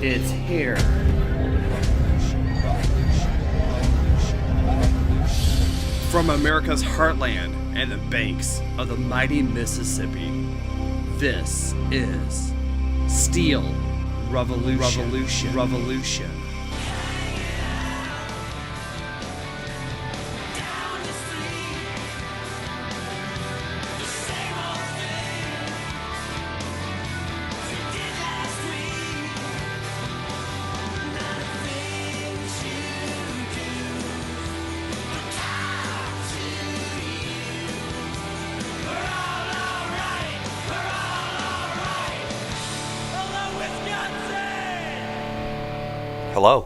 It's here. From America's heartland and the banks of the mighty Mississippi, this is Steel Revolution.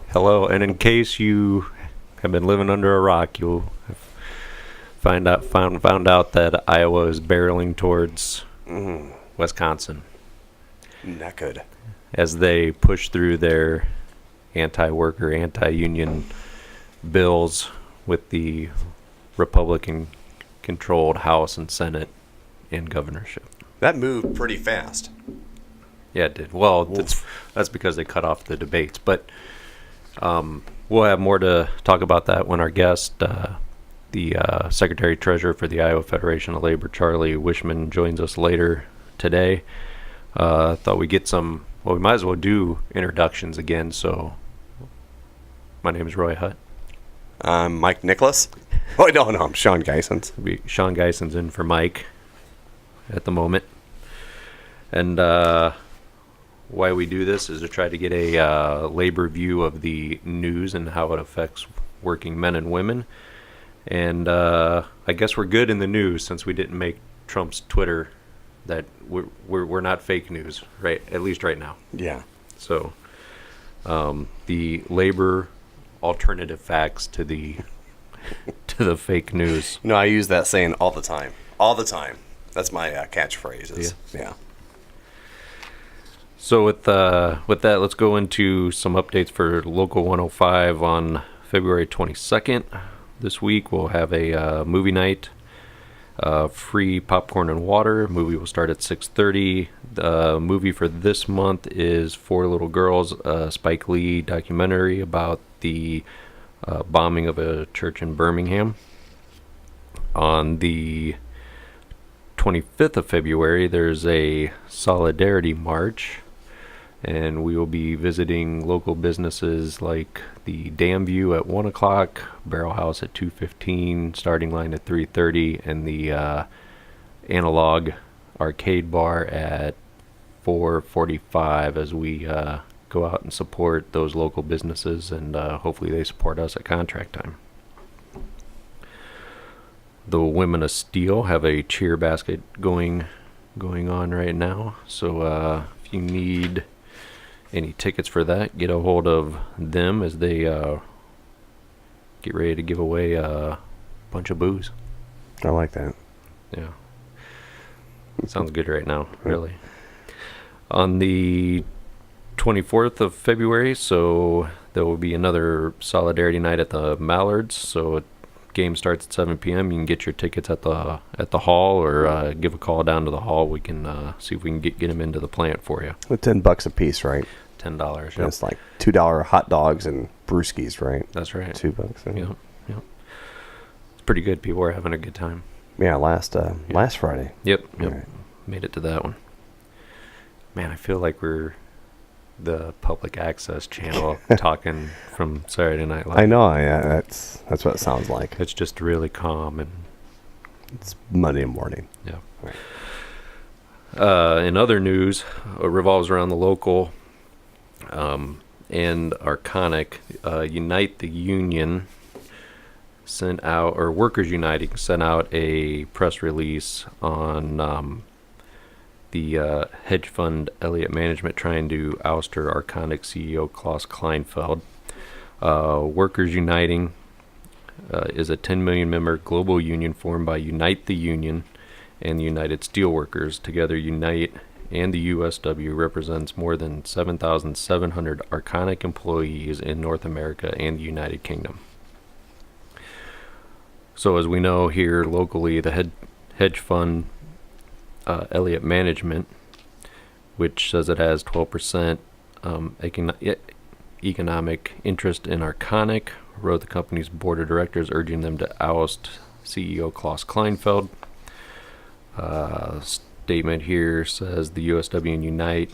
Hello, and in case you have been living under a rock, you'll found out that Iowa is barreling towards Wisconsin. Not good. As they push through their anti-worker, anti-union bills with the Republican-controlled House and Senate and governorship. That moved pretty fast. Yeah, it did. Well, that's because they cut off the debates, but we'll have more to talk about that when our guest, the Secretary-Treasurer for the Iowa Federation of Labor, Charlie Wishman, joins us later today. Thought we'd get we might as well do introductions again. So, my name is Roy Hutt. I'm Mike Nicholas. Oh, no, I'm Sean Geisens. Sean Geisens in for Mike at the moment. And why we do this is to try to get a labor view of the news and how it affects working men and women. And I guess we're good in the news since we didn't make Trump's Twitter that we're not fake news, right? At least right now. Yeah. So the labor alternative facts to the fake news. No, I use that saying all the time. All the time. That's my catchphrase. Yeah. So with that, let's go into some updates for Local 105 on February 22nd. This week we'll have a movie night, free popcorn and water. Movie will start at 6:30. The movie for this month is Four Little Girls, a Spike Lee documentary about the bombing of a church in Birmingham. On the 25th of February, there's a Solidarity March. And we will be visiting local businesses like the Dam View at 1 o'clock, Barrel House at 2:15, Starting Line at 3:30, and the Analog Arcade Bar at 4:45 as we go out and support those local businesses, and hopefully they support us at contract time. The Women of Steel have a cheer basket going on right now, so if you need any tickets for that, get a hold of them as they get ready to give away a bunch of booze. I like that. Yeah. Sounds good right now, really. On the 24th of February, so there will be another Solidarity Night at the Mallards. So game starts at 7 p.m. You can get your tickets at the hall, or give a call down to the hall. We can see if we can get them into the plant for you. With $10 a piece, right? $10. Yep. It's like $2 hot dogs and brewskis, right? That's right. $2. Yeah. It's pretty good. People are having a good time. Yeah, last Friday. Yep. Right. Made it to that one. Man, I feel like we're the public access channel talking from Saturday Night Live. I know, yeah, that's what it sounds like. It's just really calm, and it's Monday morning. Yeah. Right. In other news, revolves around the local and Arconic. Unite the Union sent out, or Workers Uniting sent out a press release on the hedge fund Elliott Management trying to oust her Arconic CEO Klaus Kleinfeld. Workers Uniting is a 10 million member global union formed by Unite the Union and the United Steelworkers. Together, Unite and the USW represents more than 7,700 Arconic employees in North America and the United Kingdom. So as we know here locally, the hedge fund Elliott Management, which says it has 12% economic interest in Arconic, wrote the company's board of directors urging them to oust CEO Klaus Kleinfeld. Statement here says the USW and Unite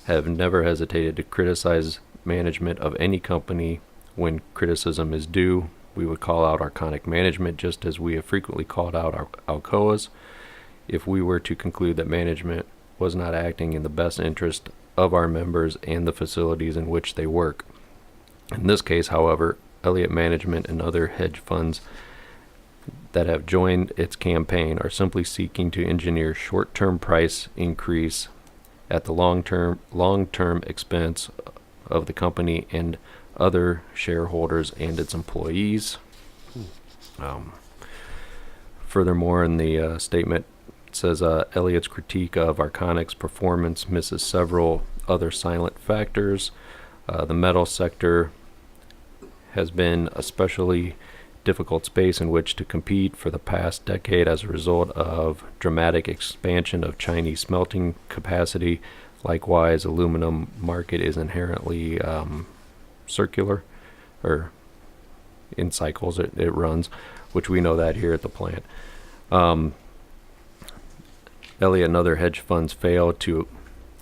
have never hesitated to criticize management of any company when criticism is due. We would call out Arconic management just as we have frequently called out our Alcoa's if we were to conclude that management was not acting in the best interest of our members and the facilities in which they work. In this case, however, Elliott Management and other hedge funds that have joined its campaign are simply seeking to engineer short-term price increase at the long-term expense of the company and other shareholders and its employees. Furthermore, in the statement, it says Elliott's critique of Arconic's performance misses several other silent factors. The metal sector has been especially difficult space in which to compete for the past decade as a result of dramatic expansion of Chinese smelting capacity. Likewise, aluminum market is inherently circular, or in cycles it runs, which we know that here at the plant. Elliott and other hedge funds fail to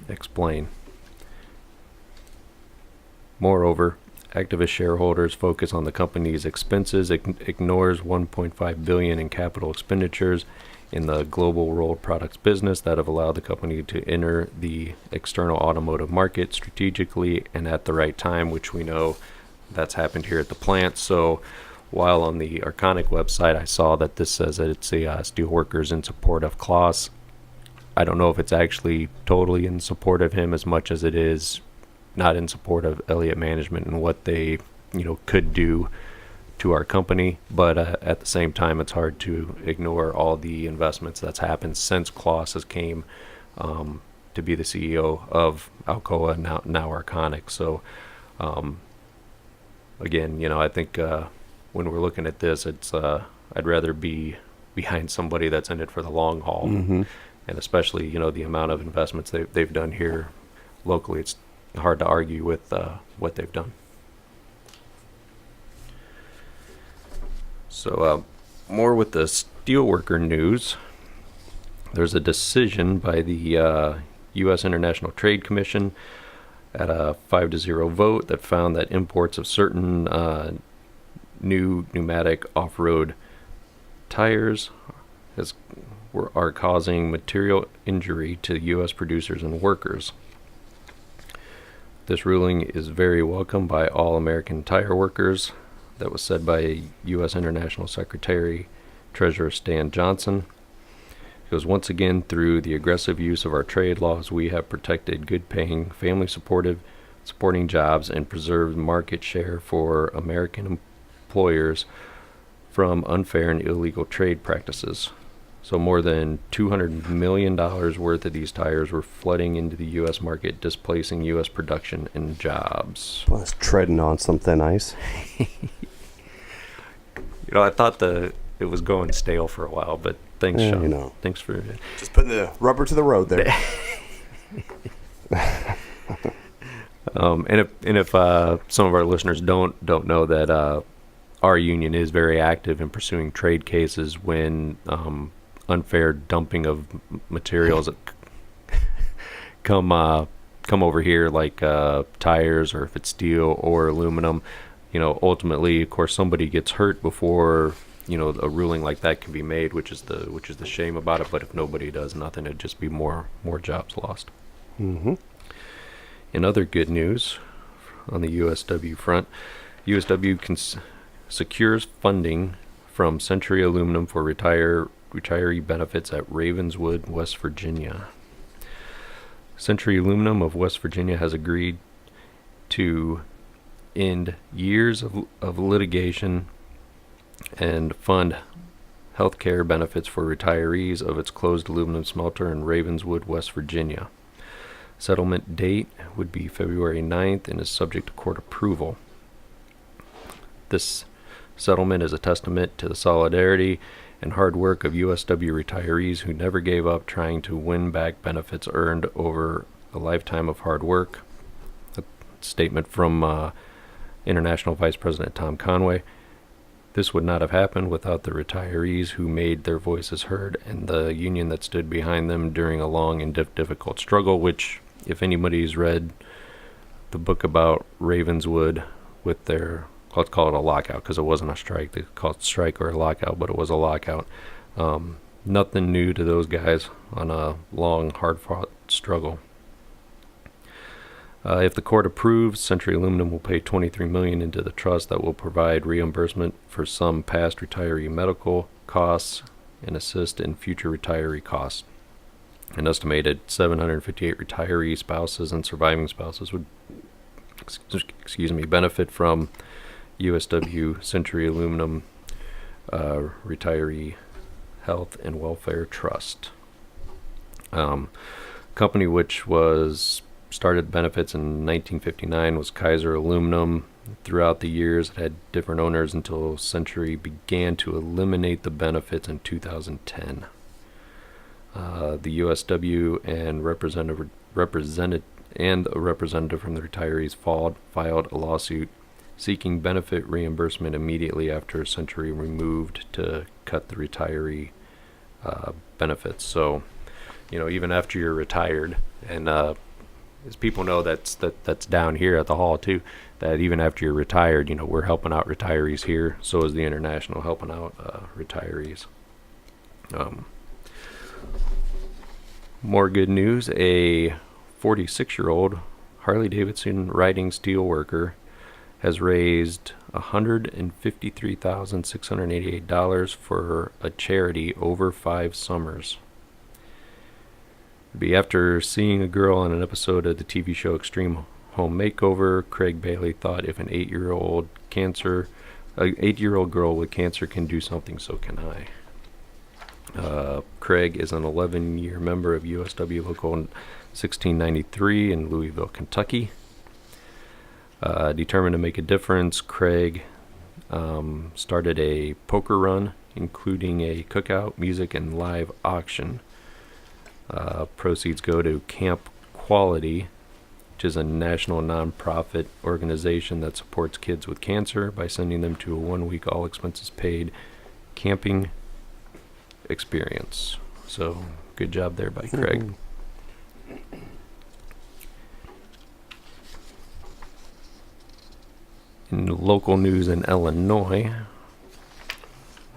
explain. Moreover, activist shareholders focus on the company's expenses, ignores $1.5 billion in capital expenditures in the global rolled products business that have allowed the company to enter the external automotive market strategically and at the right time, which we know that's happened here at the plant. So while on the Arconic website I saw that this says that it's a steelworkers in support of Klaus, I don't know if it's actually totally in support of him as much as it is not in support of Elliott Management and what they, could do to our company. But at the same time, it's hard to ignore all the investments that's happened since Klaus has came to be the CEO of Alcoa, now Arconic. So again, I think when we're looking at this, it's I'd rather be behind somebody that's in it for the long haul. Mm-hmm. And especially, the amount of investments they've done here locally. It's hard to argue with what they've done. So more with the steelworker news. There's a decision by the U.S. International Trade Commission at a 5-0 vote that found that imports of certain new pneumatic off-road tires are causing material injury to U.S. producers and workers. This ruling is very welcome by all American tire workers. That was said by U.S. International Secretary Treasurer Stan Johnson. It goes, once again, through the aggressive use of our trade laws, we have protected good-paying, family-supporting jobs and preserved market share for American employers from unfair and illegal trade practices. So more than $200 million worth of these tires were flooding into the U.S. market, displacing U.S. production and jobs. Well, it's treading on some thin ice. I thought it was going stale for a while, but thanks, Sean. Thanks for just putting the rubber to the road there. And if some of our listeners don't know that our union is very active in pursuing trade cases when unfair dumping of materials come over here, like tires, or if it's steel or aluminum. Ultimately, of course, somebody gets hurt before a ruling like that can be made, which is the shame about it. But if nobody does nothing, it'd just be more jobs lost. Mm-hmm. In other good news, on the USW front, USW secures funding from Century Aluminum for retiree benefits at Ravenswood, West Virginia. Century Aluminum of West Virginia has agreed to end years of litigation and fund health care benefits for retirees of its closed aluminum smelter in Ravenswood, West Virginia. Settlement date would be February 9th and is subject to court approval. This settlement is a testament to the solidarity and hard work of USW retirees who never gave up trying to win back benefits earned over a lifetime of hard work. statement from International Vice President Tom Conway. This would not have happened without the retirees who made their voices heard and the union that stood behind them during a long and difficult struggle, which, if anybody's read the book about Ravenswood with their, let's call it a lockout because it wasn't a strike. They called it strike or a lockout, but it was a lockout. Nothing new to those guys on a long, hard-fought struggle. If the court approves, Century Aluminum will pay $23 million into the trust that will provide reimbursement for some past retiree medical costs and assist in future retiree costs. An estimated 758 retiree spouses and surviving spouses would, benefit from USW Century Aluminum Retiree Health and Welfare Trust. Company which was started benefits in 1959 was Kaiser Aluminum. Throughout the years, it had different owners until Century began to eliminate the benefits in 2010. The USW and a representative from the retirees filed a lawsuit seeking benefit reimbursement immediately after Century removed to cut the retiree benefits. So, even after you're retired, and as people know, that's down here at the hall too, that even after you're retired, we're helping out retirees here. So is the International helping out retirees. More good news. A 46-year-old Harley-Davidson riding steel worker has raised $153,688 for a charity over 5 summers. Be after seeing a girl on an episode of the TV show Extreme Home Makeover, Craig Bailey thought if an 8-year-old girl with cancer can do something, so can I. Craig is an 11-year member of USW Local 1693 in Louisville, Kentucky. Determined to make a difference, Craig started a poker run, including a cookout, music, and live auction. Proceeds go to Camp Quality, which is a national nonprofit organization that supports kids with cancer by sending them to a 1-week all-expenses-paid camping experience. So, good job there by Craig. In local news in Illinois,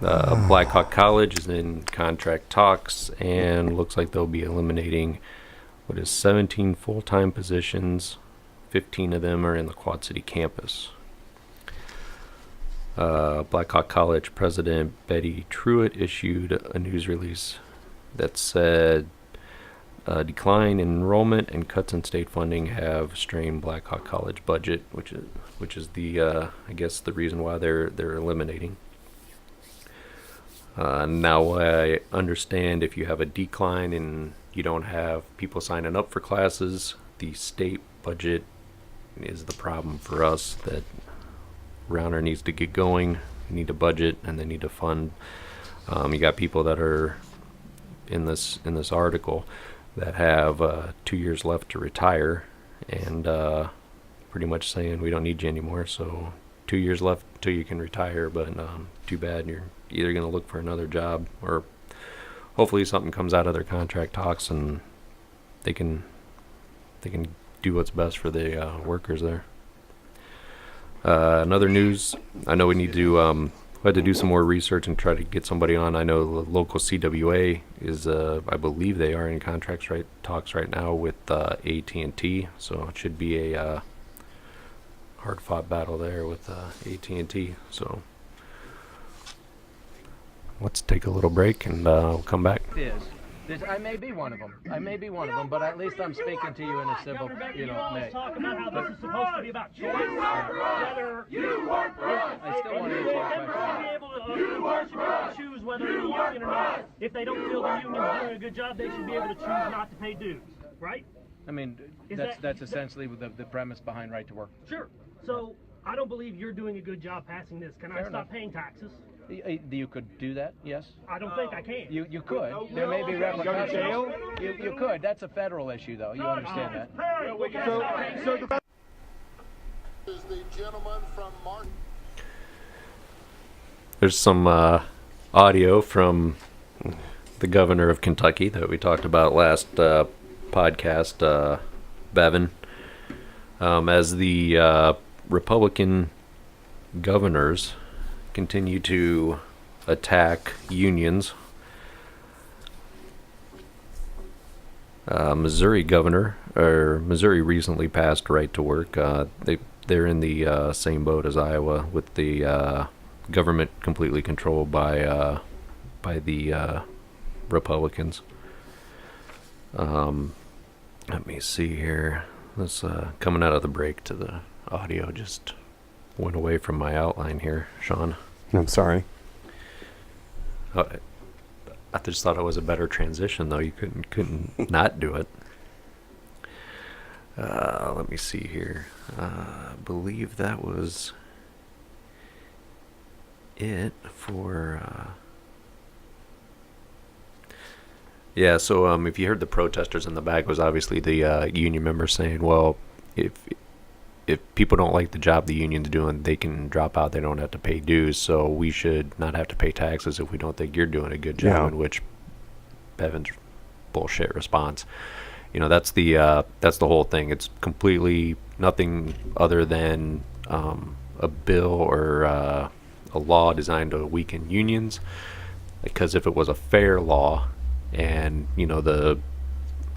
Blackhawk College is in contract talks and looks like they'll be eliminating 17 full-time positions. 15 of them are in the Quad City campus. Blackhawk College President Betty Truitt issued a news release that said decline in enrollment and cuts in state funding have strained Blackhawk College budget, which is the I guess the reason why they're eliminating. Now I understand if you have a decline and you don't have people signing up for classes, the state budget is the problem for us. That Rauner needs to get going. They need a budget and they need to fund. You got people that are in this article that have 2 years left to retire and pretty much saying we don't need you anymore. So 2 years left until you can retire, but too bad. You're either going to look for another job or hopefully something comes out of their contract talks and they can do what's best for the workers there. Another news, I know we need to we had to do some more research and try to get somebody on. I know the local CWA is I believe they are in talks right now with AT&T, so it should be a hard fought battle there with AT&T. So let's take a little break and we'll come back. I may be one of them. But at least I'm speaking to you in a civil, way. Talk about how this is supposed to be about choice. Whether I still want to answer your question. You should be able to choose whether you're union or not. If they don't feel the union's doing a good job, they should be able to choose not to pay dues, right? I mean, that's essentially the premise behind right to work. Sure. So I don't believe you're doing a good job passing this. Can I stop paying taxes? You could do that, yes. I don't think I can. You could. There may be repercussions. You could. That's a federal issue, though. You understand that. Is the gentleman from Martin. There's some audio from the governor of Kentucky that we talked about last podcast, Bevin. As the Republican governors continue to attack unions, Missouri recently passed right to work. They're in the same boat as Iowa, with the government completely controlled by the Republicans. Let me see here. This coming out of the break to the audio just went away from my outline here, Sean. I'm sorry. I just thought it was a better transition, though. You couldn't not do it. Let me see here. I believe that was it for. Yeah. So if you heard the protesters in the back, was obviously the union members saying, "Well, if people don't like the job the union's doing, they can drop out. They don't have to pay dues. So we should not have to pay taxes if we don't think you're doing a good job." Yeah. In which Bevin's bullshit response. That's the whole thing. It's completely nothing other than a bill or a law designed to weaken unions. Because if it was a fair law, and the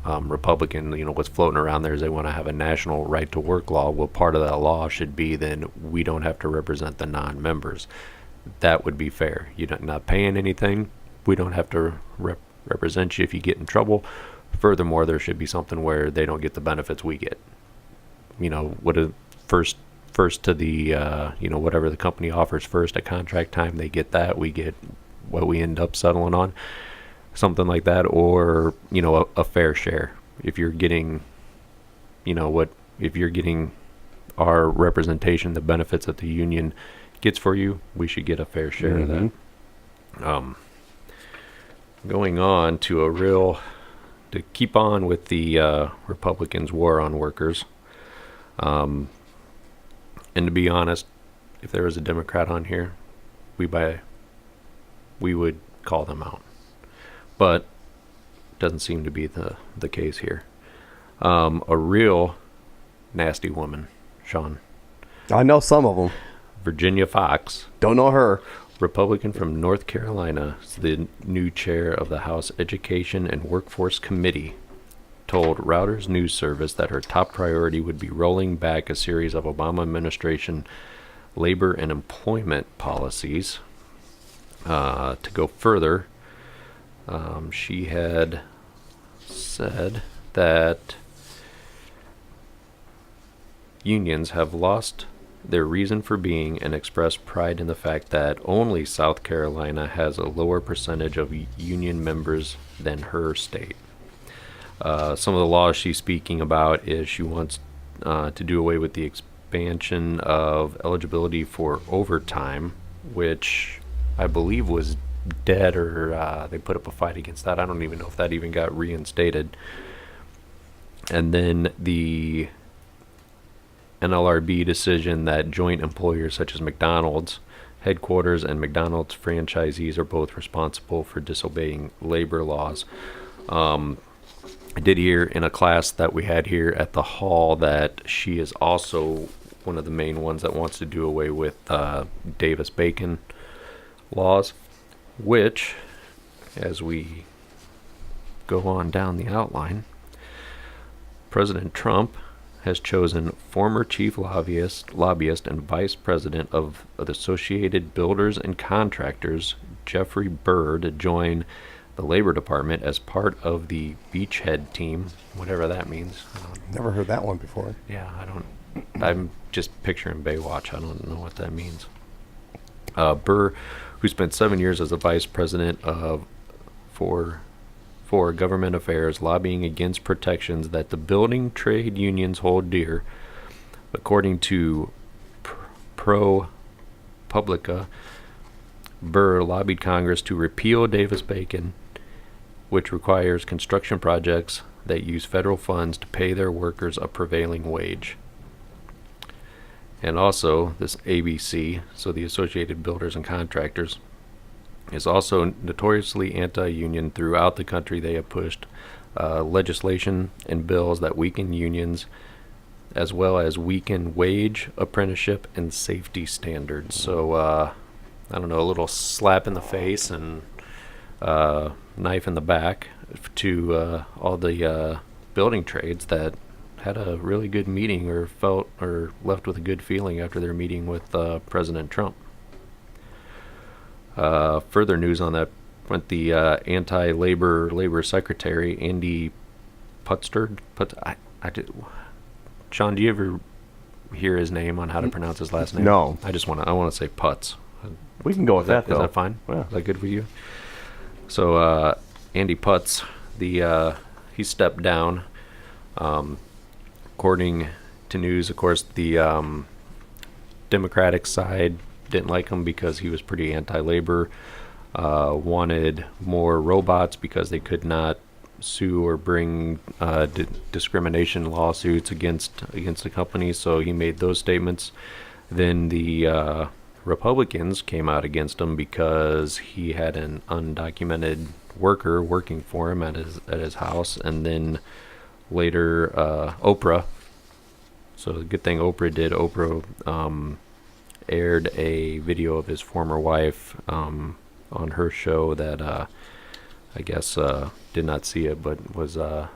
Republican, what's floating around there is they want to have a national right to work law. Well, part of that law should be then we don't have to represent the non-members. That would be fair. You're not paying anything. We don't have to represent you if you get in trouble. Furthermore, there should be something where they don't get the benefits we get. First to the whatever the company offers first at contract time, they get that. We get what we end up settling on. Something like that, or a fair share. If you're getting, if you're getting our representation, the benefits that the union gets for you, we should get a fair share of that. Going on to to keep on with the Republicans' war on workers, and to be honest, if there was a Democrat on here, we would call them out. But doesn't seem to be the case here. A real nasty woman, Sean. I know some of them. Virginia Fox, Don't know her. Republican from North Carolina, is the new chair of the House Education and Workforce Committee, told Reuters News Service that her top priority would be rolling back a series of Obama administration labor and employment policies. To go further, she had said that unions have lost their reason for being and expressed pride in the fact that only South Carolina has a lower percentage of union members than her state. Some of the laws she's speaking about is she wants to do away with the expansion of eligibility for overtime, which I believe was dead, or they put up a fight against that. I don't even know if that even got reinstated. And then the NLRB decision that joint employers such as McDonald's headquarters and McDonald's franchisees are both responsible for disobeying labor laws. I did hear in a class that we had here at the hall that she is also one of the main ones that wants to do away with Davis-Bacon laws, which, as we go on down the outline, President Trump has chosen former chief lobbyist and vice president of the Associated Builders and Contractors, Jeffrey Burr, to join the Labor Department as part of the Beachhead team, whatever that means. Never heard that one before. Yeah, I'm just picturing Baywatch. I don't know what that means. Burr, who spent 7 years as a vice president for government affairs, lobbying against protections that the building trade unions hold dear. According to ProPublica, Burr lobbied Congress to repeal Davis-Bacon, which requires construction projects that use federal funds to pay their workers a prevailing wage. And also, this ABC, so the Associated Builders and Contractors, is also notoriously anti-union. Throughout the country. They have pushed legislation and bills that weaken unions, as well as weaken wage, apprenticeship, and safety standards. So, I don't know, a little slap in the face and knife in the back to all the building trades that had a really good meeting or felt or left with a good feeling after their meeting with President Trump. Further news on that went the anti-labor secretary Andy Putsterd. Sean, do you ever hear his name on how to pronounce his last name? No. I want to say Putz. We can go with that, Is though. that fine? Yeah. Is that good for you? So Andy Putz, he stepped down. According to news, of course, the Democratic side didn't like him because he was pretty anti-labor, wanted more robots because they could not sue or bring discrimination lawsuits against the company, so he made those statements. Then the Republicans came out against him because he had an undocumented worker working for him at his house, and then later Oprah. So the good thing Oprah did, aired a video of his former wife on her show that I guess did not see it, but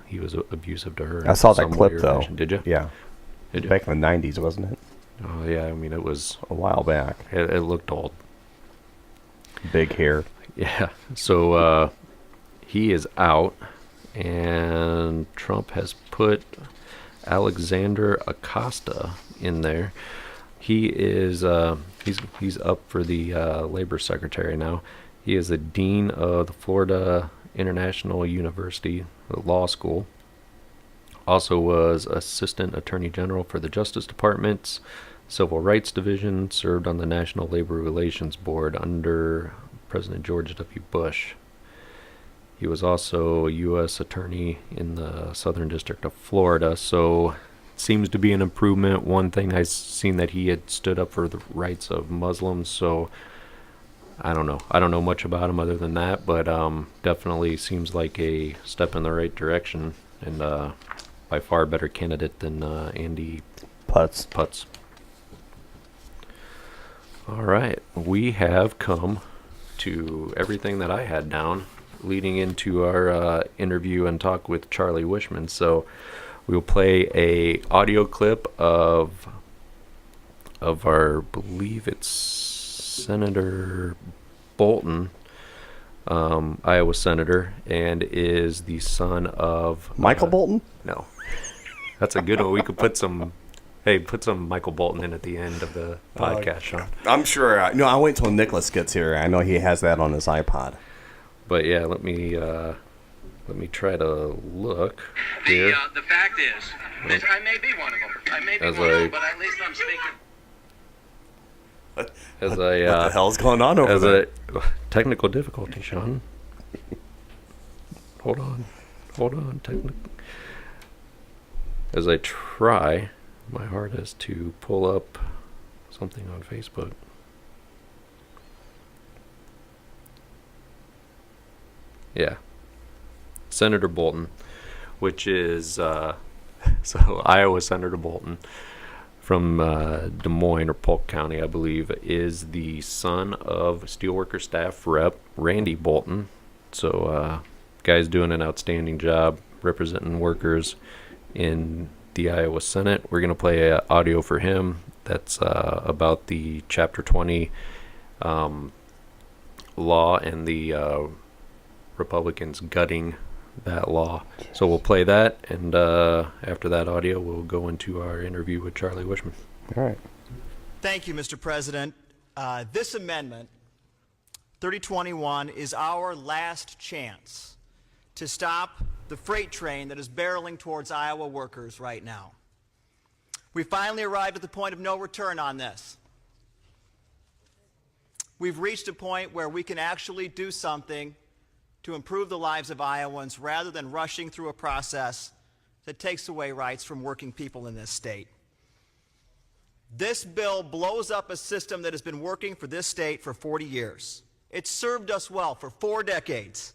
he was abusive to her. I saw that some clip, way or though. fashion. Did you? Yeah. Did you? Back in the 90s, wasn't it? Oh yeah, I mean it was A while back. it looked old. Big hair. Yeah. So he is out, and Trump has put Alexander Acosta in there. He is he's up for the labor secretary now. He is the dean of the Florida International University Law School. Also was assistant attorney general for the Justice Department's Civil Rights Division. Served on the National Labor Relations Board under President George W. Bush. He was also a U.S. attorney in the Southern District of Florida, so seems to be an improvement. One thing I've seen that he had stood up for the rights of Muslims, so I don't know much about him other than that, but definitely seems like a step in the right direction, and by far better candidate than Andy Putz. All right, we have come to everything that I had down leading into our interview and talk with Charlie Wishman. So we'll play a audio clip of our, believe it's Senator Bolton, Iowa senator, and is the son of Michael Bolton? No, that's a good one. We could put some Michael Bolton in at the end of the podcast, Sean. I'm sure. I'll wait till Nicholas gets here. I know he has that on his iPod. But yeah, let me try to look here. The fact is, I may be one of them. I may be As one of I- them, but at least I'm speaking. As what the I hell's going on over as there? a technical difficulty, Sean. Hold on, as I try my hardest to pull up something on Facebook. Yeah. Senator Bolton, which is so Iowa Senator Bolton from Des Moines or Polk County, I believe, is the son of Steelworker staff rep Randy Bolton. So guy's doing an outstanding job representing workers in the Iowa Senate. We're going to play audio for him that's about the Chapter 20 law and the Republicans gutting that law. So we'll play that, and after that audio, we'll go into our interview with Charlie Wishman. All right. Thank you, Mr. President. This amendment, 3021, is our last chance to stop the freight train that is barreling towards Iowa workers right now. We finally arrived at the point of no return on this. We've reached a point where we can actually do something to improve the lives of Iowans rather than rushing through a process that takes away rights from working people in this state. This bill blows up a system that has been working for this state for 40 years. It's served us well for 4 decades.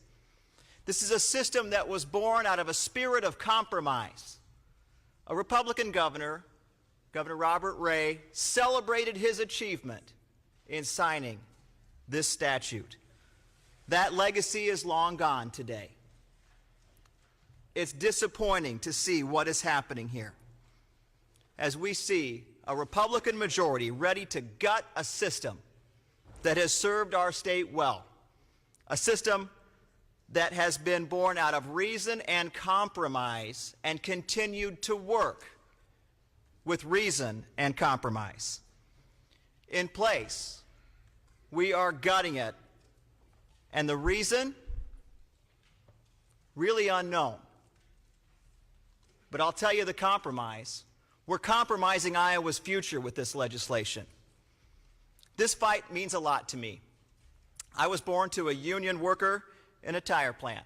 This is a system that was born out of a spirit of compromise. A Republican governor, Governor Robert Ray, celebrated his achievement in signing this statute. That legacy is long gone today. It's disappointing to see what is happening here as we see a Republican majority ready to gut a system that has served our state well, a system that has been born out of reason and compromise and continued to work with reason and compromise. In place, we are gutting it, and the reason, really unknown. But I'll tell you the compromise. We're compromising Iowa's future with this legislation. This fight means a lot to me. I was born to a union worker in a tire plant.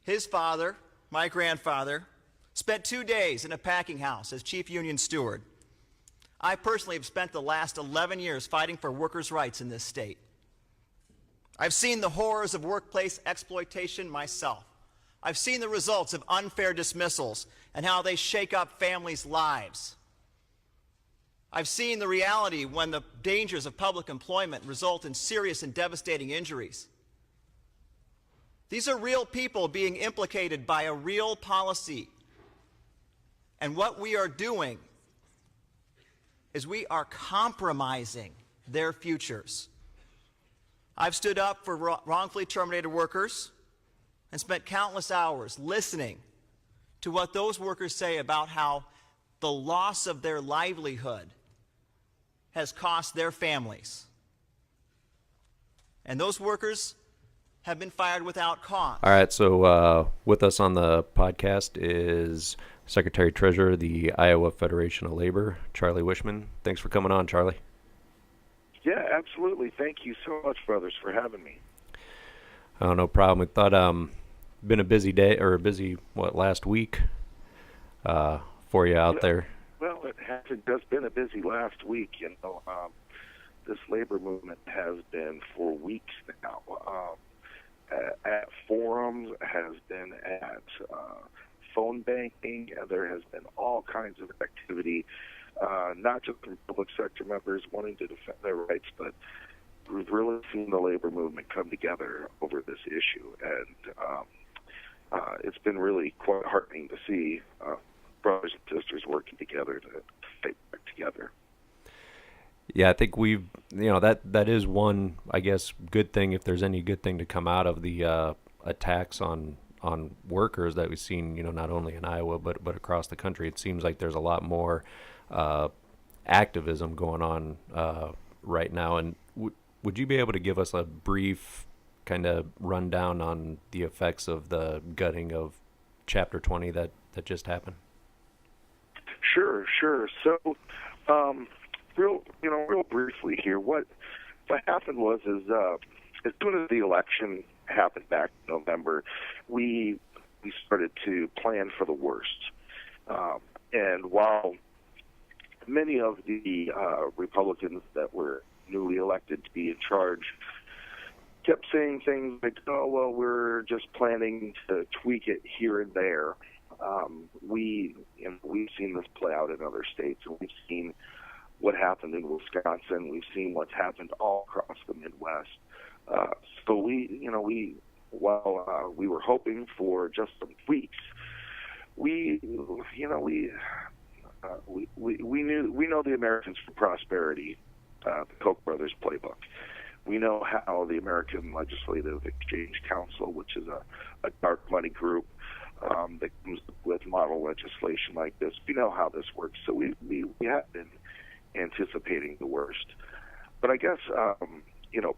His father, my grandfather, spent 2 days in a packing house as chief union steward. I personally have spent the last 11 years fighting for workers' rights in this state. I've seen the horrors of workplace exploitation myself. I've seen the results of unfair dismissals and how they shake up families' lives. I've seen the reality when the dangers of public employment result in serious and devastating injuries. These are real people being implicated by a real policy. And what we are doing is we are compromising their futures. I've stood up for wrongfully terminated workers and spent countless hours listening to what those workers say about how the loss of their livelihood has cost their families. And those workers have been fired without cause. All right, so with us on the podcast is Secretary Treasurer, the Iowa Federation of Labor, Charlie Wishman. Thanks for coming on, Charlie. Yeah, absolutely. Thank you so much, brothers, for having me. Oh, no problem. We thought been a busy day, or a busy, last week for you out there. Well, it hasn't just been a busy last week. This labor movement has been for weeks now. At forums, has been at phone banking. There has been all kinds of activity, not just from public sector members wanting to defend their rights, but we've really seen the labor movement come together over this issue. And it's been really quite heartening to see brothers and sisters working together to fight back together. Yeah, I think that is one, I guess, good thing, if there's any good thing to come out of the attacks on workers that we've seen, not only in Iowa but across the country. It seems like there's a lot more activism going on right now. And would you be able to give us a brief kind of rundown on the effects of the gutting of Chapter 20 that just happened? Sure. So, real briefly here, what happened was as soon as the election happened back in November, we started to plan for the worst. And while many of the Republicans that were newly elected to be in charge kept saying things like, "Oh, well, we're just planning to tweak it here and there," we've seen this play out in other states, and we've seen what happened in Wisconsin. We've seen what's happened all across the Midwest. So while we were hoping for just some tweaks, we know the Americans for Prosperity, the Koch brothers playbook. We know how the American Legislative Exchange Council, which is a dark money group that comes with model legislation like this, we know how this works. So we have been anticipating the worst. But I guess,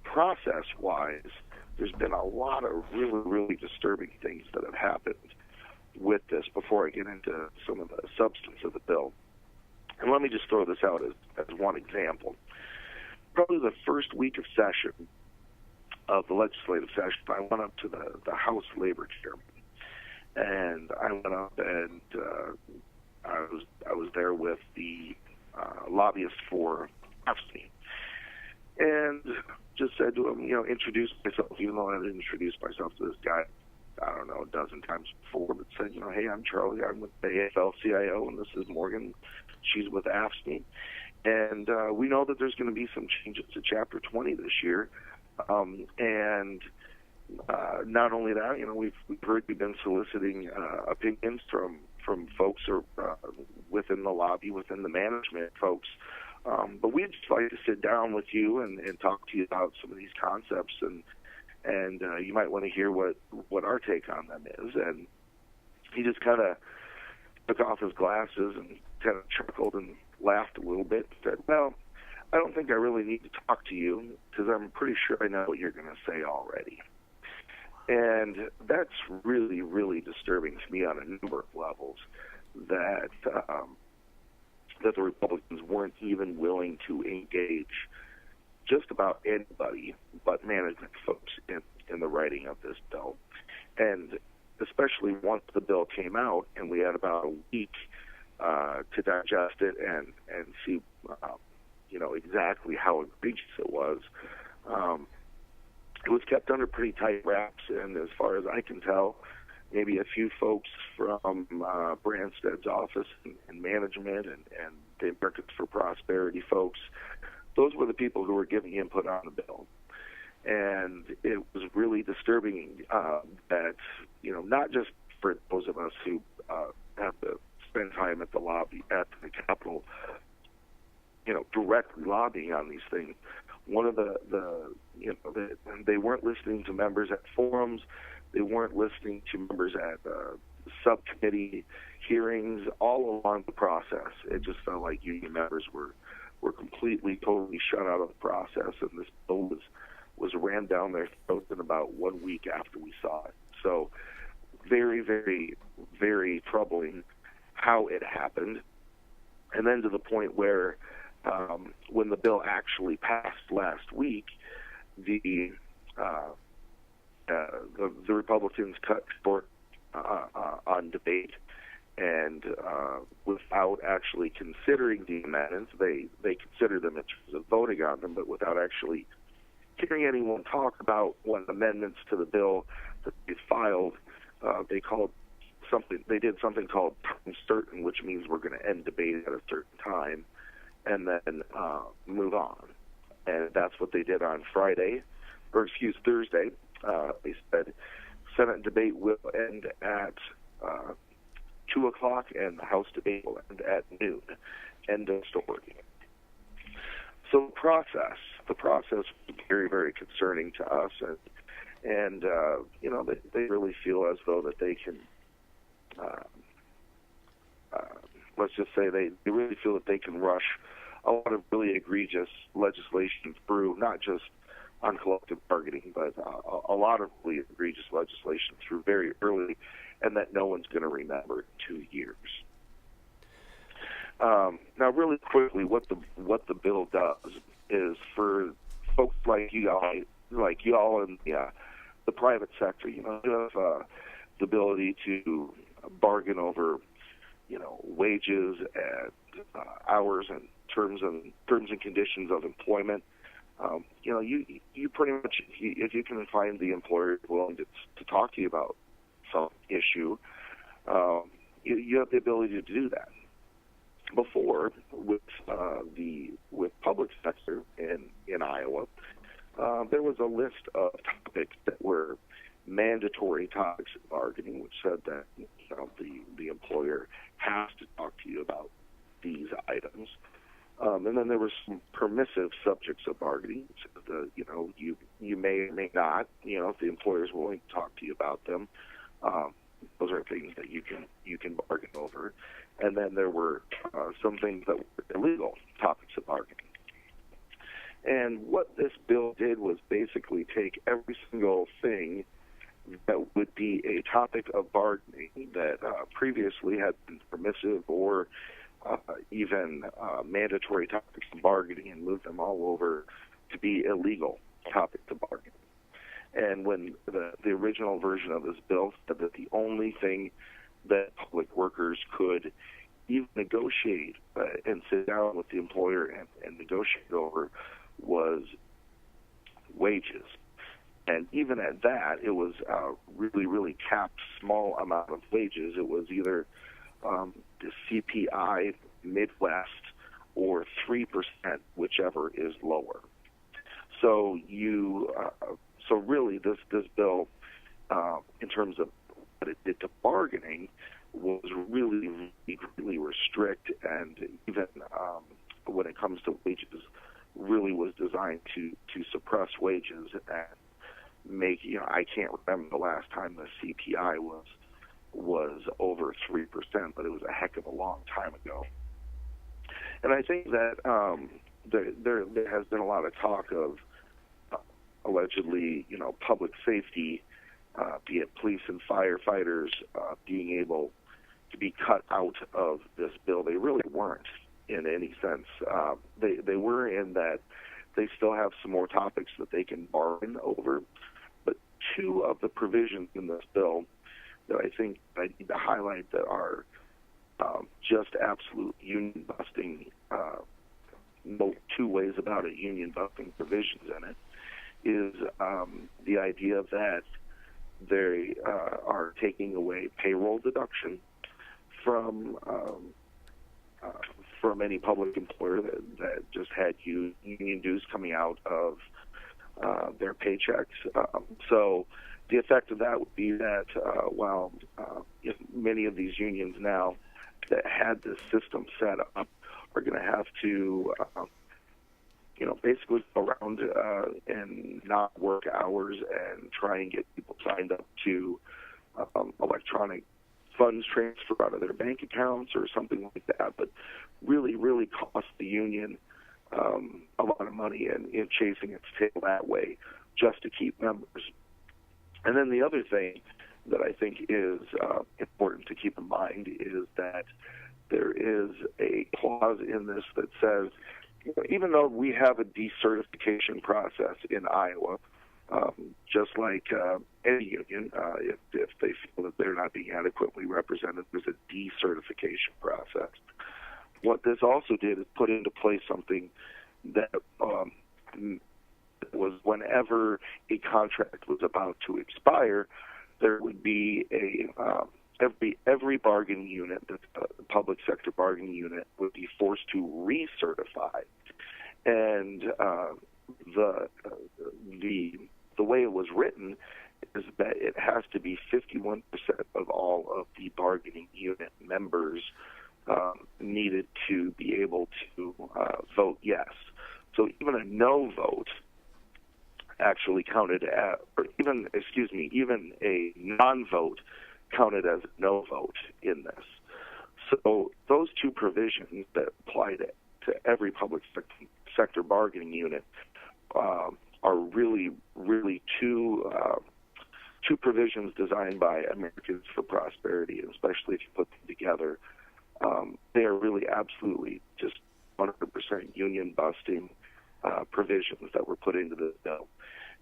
process-wise, there's been a lot of really, really disturbing things that have happened with this before I get into some of the substance of the bill. And let me just throw this out as one example. Probably the first week of session, of the legislative session, I went up to the House Labor Chairman, and I went up and I was there with the lobbyist for AFSCME. And just said to him, introduced myself, even though I didn't introduce myself to this guy, I don't know, a dozen times before, but said, hey, I'm Charlie, I'm with the AFL-CIO, and this is Morgan. She's with AFSCME. And we know that there's going to be some changes to Chapter 20 this year. And not only that, we've heard you've been soliciting opinions from folks within the lobby, within the management folks. But we'd just like to sit down with you and talk to you about some of these concepts, and you might want to hear what our take on them is. And he just kind of took off his glasses and kind of chuckled and laughed a little bit and said, well, I don't think I really need to talk to you because I'm pretty sure I know what you're going to say already. And that's really, really disturbing to me on a number of levels, that that the Republicans weren't even willing to engage just about anybody but management folks in the writing of this bill. And especially once the bill came out and we had about a week to digest it and see, exactly how egregious it was. It was kept under pretty tight wraps, and as far as I can tell, maybe a few folks from Branstad's office and management and the Americans for Prosperity folks, those were the people who were giving input on the bill. And it was really disturbing that, not just for those of us who have to spend time at the lobby, at the Capitol, directly lobbying on these things. One of they weren't listening to members at forums. They weren't listening to members at subcommittee hearings all along the process. It just felt like union members were completely, totally shut out of the process, and this bill was ran down their throats in about 1 week after we saw it. So very, very, very troubling how it happened. And then to the point where when the bill actually passed last week, the Republicans cut short on debate, and without actually considering the amendments, they considered them in terms of voting on them, but without actually hearing anyone talk about what amendments to the bill that they filed, they did something called time certain, which means we're going to end debate at a certain time and then move on. And that's what they did on Thursday. They said Senate debate will end at 2 o'clock and the House debate will end at noon. End of story. So the process was very, very concerning to us, and they really feel as though that they can, let's just say they really feel that they can rush a lot of really egregious legislation through, not just on collective bargaining, but a lot of really egregious legislation through very early, and that no one's going to remember in 2 years. Now, really quickly, what the bill does is for folks like y'all in the private sector, you have the ability to bargain over, wages and hours and terms and conditions of employment. You pretty much, if you can find the employer willing to talk to you about some issue, you have the ability to do that. Before, with public sector in Iowa, there was a list of topics that were mandatory topics of bargaining, which said that the employer has to talk to you about these items. And then there were some permissive subjects of bargaining, which you may or may not, if the employer is willing to talk to you about them. Those are things that you can bargain over. And then there were some things that were illegal topics of bargaining. And what this bill did was basically take every single thing that would be a topic of bargaining that previously had been permissive or even mandatory topics of bargaining and move them all over to be illegal topics of bargaining. And when the original version of this bill said that the only thing that public workers could even negotiate and sit down with the employer and negotiate over was wages. And even at that, it was really, really capped small amount of wages. It was either the CPI Midwest or 3%, whichever is lower. So so really, this bill, in terms of what it did to bargaining, was really, really restrict, and even when it comes to wages, really was designed to suppress wages and make, I can't remember the last time the CPI was over 3%, but it was a heck of a long time ago. And I think that there has been a lot of talk of allegedly, public safety, be it police and firefighters, being able to be cut out of this bill. They really weren't in any sense. They were in that they still have some more topics that they can bargain over. But two of the provisions in this bill that I think I need to highlight that are just absolute union busting, no two ways about it, union busting provisions in it, is the idea that they are taking away payroll deduction from any public employer that just had union dues coming out of their paychecks. So the effect of that would be that while many of these unions now that had this system set up are going to have to basically go around and not work hours and try and get people signed up to electronic funds transfer out of their bank accounts or something like that, but really, really cost the union a lot of money in chasing its tail that way just to keep members. And then the other thing that I think is important to keep in mind is that there is a clause in this that says, even though we have a decertification process in Iowa, just like any union, if they feel that they're not being adequately represented, there's a decertification process. What this also did is put into place something that was whenever a contract was about to expire, there would be every bargaining unit, the public sector bargaining unit, would be forced to recertify, and the way it was written is that it has to be 51% of all of the bargaining unit members needed to be able to vote yes. So even a no vote actually counted as, or even a non-vote counted as a no vote in this. So those two provisions that apply to every public sector bargaining unit are really, really two provisions designed by Americans for Prosperity, and especially if you put them together, they are really absolutely just 100% union busting provisions that were put into the bill.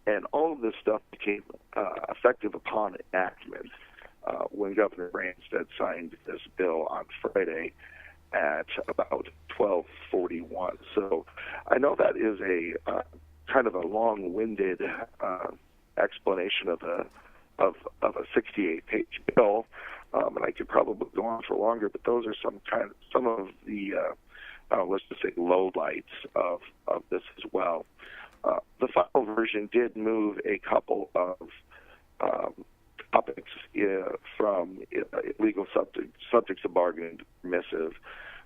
And all of this stuff became effective upon enactment when Governor Branstad signed this bill on Friday at about 12:41. So I know that is a kind of a long-winded explanation of a 68-page bill, and I could probably go on for longer. But those are some of the let's just say lowlights of this as well. The final version did move a couple of topics from illegal subjects of bargaining to permissive,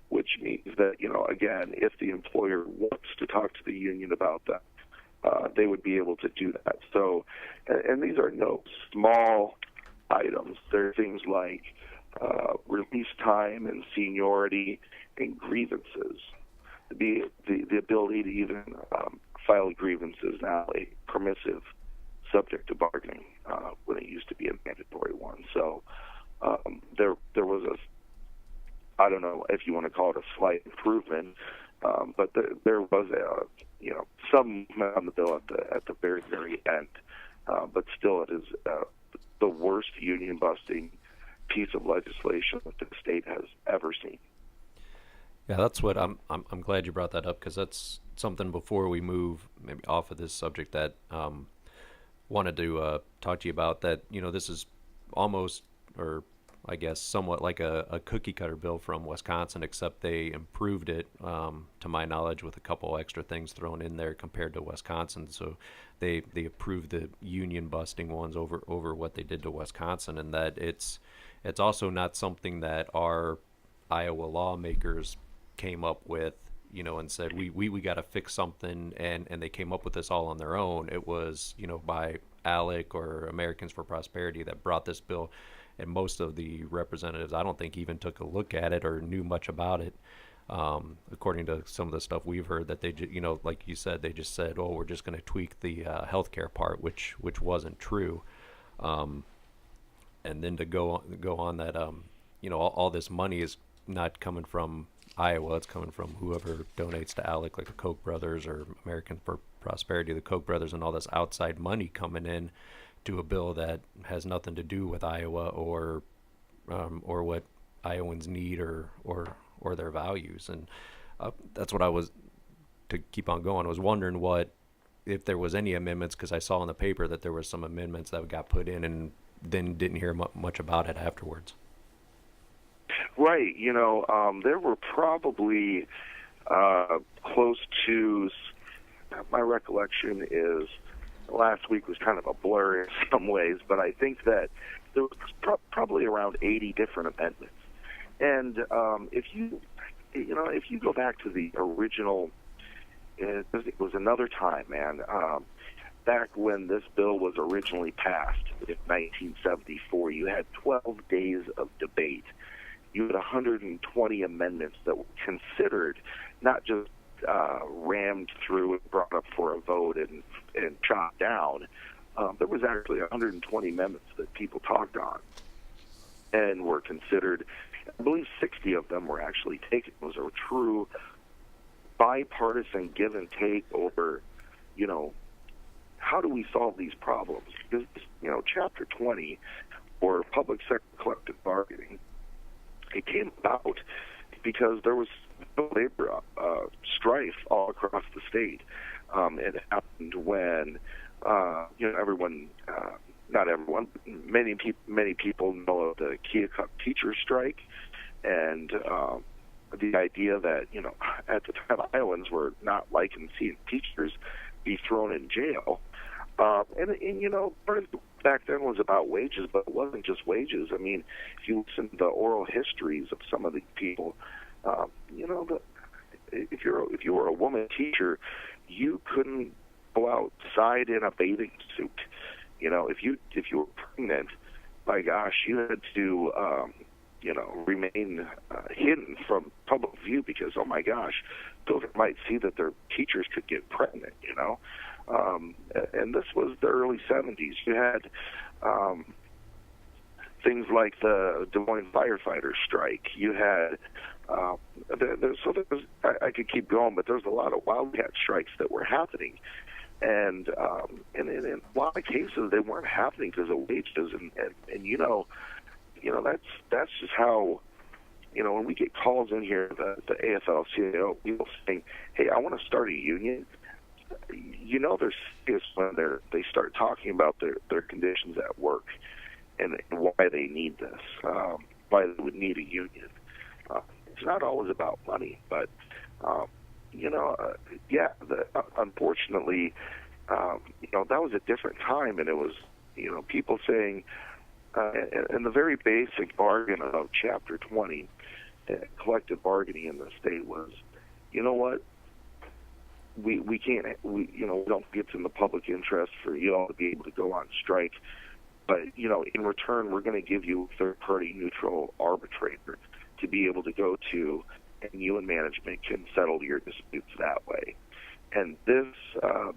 which means that, again, if the employer wants to talk to the union about that, they would be able to do that. So, and these are no small items. They're things like release time and seniority and grievances. The ability to even file grievances now a permissive subject to bargaining when it used to be a mandatory one. So there was I don't know if you want to call it a slight improvement, but there was some movement on the bill at the very, very end. But still, it is the worst union busting piece of legislation that the state has ever seen. Yeah, that's what I'm glad you brought that up, because that's something before we move maybe off of this subject that wanted to talk to you about. That this is almost, or I guess somewhat like a cookie cutter bill from Wisconsin, except they improved it, to my knowledge, with a couple extra things thrown in there compared to Wisconsin. So they approved the union busting ones over what they did to Wisconsin, and that it's also not something that our Iowa lawmakers came up with, and said we got to fix something, and they came up with this all on their own. It was by ALEC, or Americans for Prosperity, that brought this bill, and most of the representatives, I don't think, even took a look at it or knew much about it. According to some of the stuff we've heard, that they like you said, they just said, oh, we're just going to tweak the healthcare part, which wasn't true. And then to go on that, all this money is not coming from Iowa. It's coming from whoever donates to ALEC, like the Koch brothers or American for Prosperity, the Koch brothers, and all this outside money coming in to a bill that has nothing to do with Iowa or what Iowans need or their values. And that's what I was, to keep on going, I was wondering if there was any amendments, because I saw in the paper that there were some amendments that got put in, and then didn't hear much about it afterwards. Right. There were probably close to, my recollection is last week was kind of a blur in some ways, but I think that there was probably around 80 different amendments. And if you go back to the original, it was another time, man. Back when this bill was originally passed in 1974, you had 12 days of debate. You had 120 amendments that were considered, not just rammed through and brought up for a vote and chopped down. There was actually 120 amendments that people talked on and were considered. I believe 60 of them were actually taken. It was a true bipartisan give and take over, how do we solve these problems? Because, Chapter 20, or public sector collective bargaining, it came about because there was labor strife all across the state. It happened when, everyone, not everyone, many people know of the Keokuk teacher strike, and the idea that, at the time, Iowans were not liking seeing teachers be thrown in jail. Part of back then was about wages, but it wasn't just wages. I mean, if you listen to the oral histories of some of these people, if you were a woman teacher, you couldn't go outside in a bathing suit. If you were pregnant, my gosh, you had to remain hidden from public view, because, oh my gosh, children might see that their teachers could get pregnant. And this was the early 70s. You had things like the Des Moines firefighter strike. You had I could keep going, but there's a lot of wildcat strikes that were happening, and in a lot of cases they weren't happening because of wages, and that's just how. When we get calls in here, the AFL-CIO, people saying, "Hey, I want to start a union." They're serious when they start talking about their conditions at work and why they need this, why they would need a union. It's not always about money, but unfortunately, that was a different time, and it was people saying, and the very basic bargain of Chapter 20, collective bargaining in the state was, what? We can't, we don't get in the public interest for you all to be able to go on strike, but, in return, we're going to give you a third-party neutral arbitrator to be able to go to, and you and management can settle your disputes that way. And this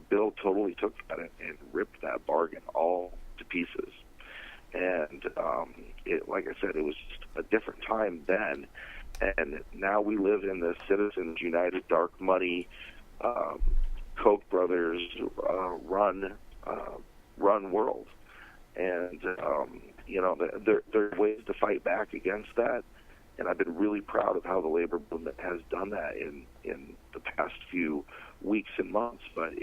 bill totally took that and ripped that bargain all to pieces. And like I said, it was just a different time then, and now we live in the Citizens United dark money, Koch brothers run world, and there are ways to fight back against that, and I've been really proud of how the labor movement has done that in the past few weeks and months. But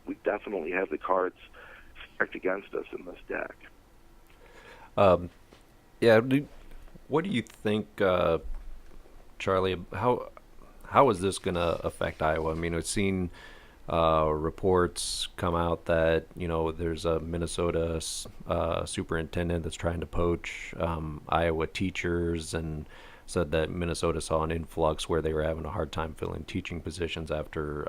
we definitely have the cards stacked against us in this deck. Yeah. What do you think, Charlie? How is this going to affect Iowa? I mean, we've seen reports come out that there's a Minnesota superintendent that's trying to poach Iowa teachers, and said that Minnesota saw an influx where they were having a hard time filling teaching positions after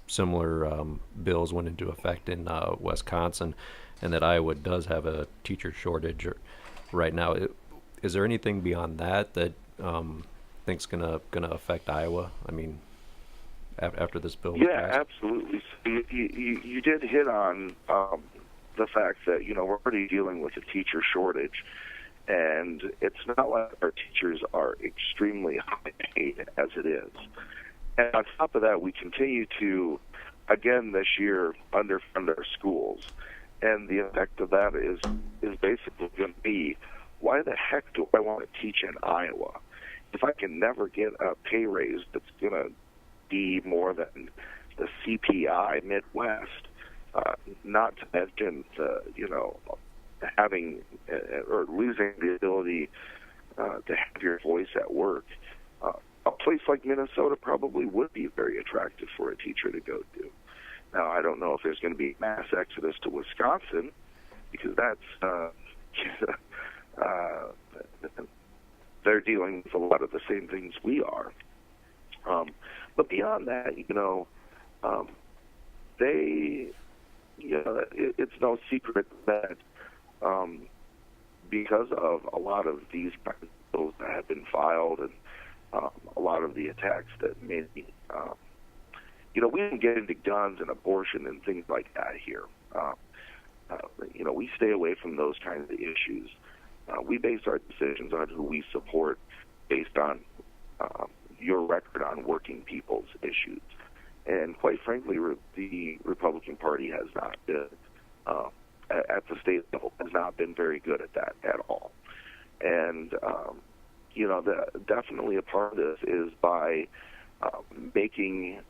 similar bills went into effect in Wisconsin, and that Iowa does have a teacher shortage right now. Is there anything beyond that think's gonna affect Iowa? I mean, after this bill was passed? Absolutely. So you did hit on the fact that we're already dealing with a teacher shortage, and it's not like our teachers are extremely high paid as it is. And on top of that, we continue to, again this year, underfund our schools, and the effect of that is basically going to be, why the heck do I want to teach in Iowa if I can never get a pay raise that's going to be more than the CPI Midwest? Not to mention having or losing the ability to have your voice at work. A place like Minnesota probably would be very attractive for a teacher to go to. Now, I don't know if there's going to be mass exodus to Wisconsin, because that's they're dealing with a lot of the same things we are. But beyond that, it's no secret that because of a lot of these bills that have been filed and a lot of the attacks that maybe, we don't get into guns and abortion and things like that here. We stay away from those kinds of issues. We base our decisions on who we support based on your record on working people's issues. And quite frankly, the Republican Party has not been, at the state level, has not been very good at that at all. And, definitely a part of this is by making,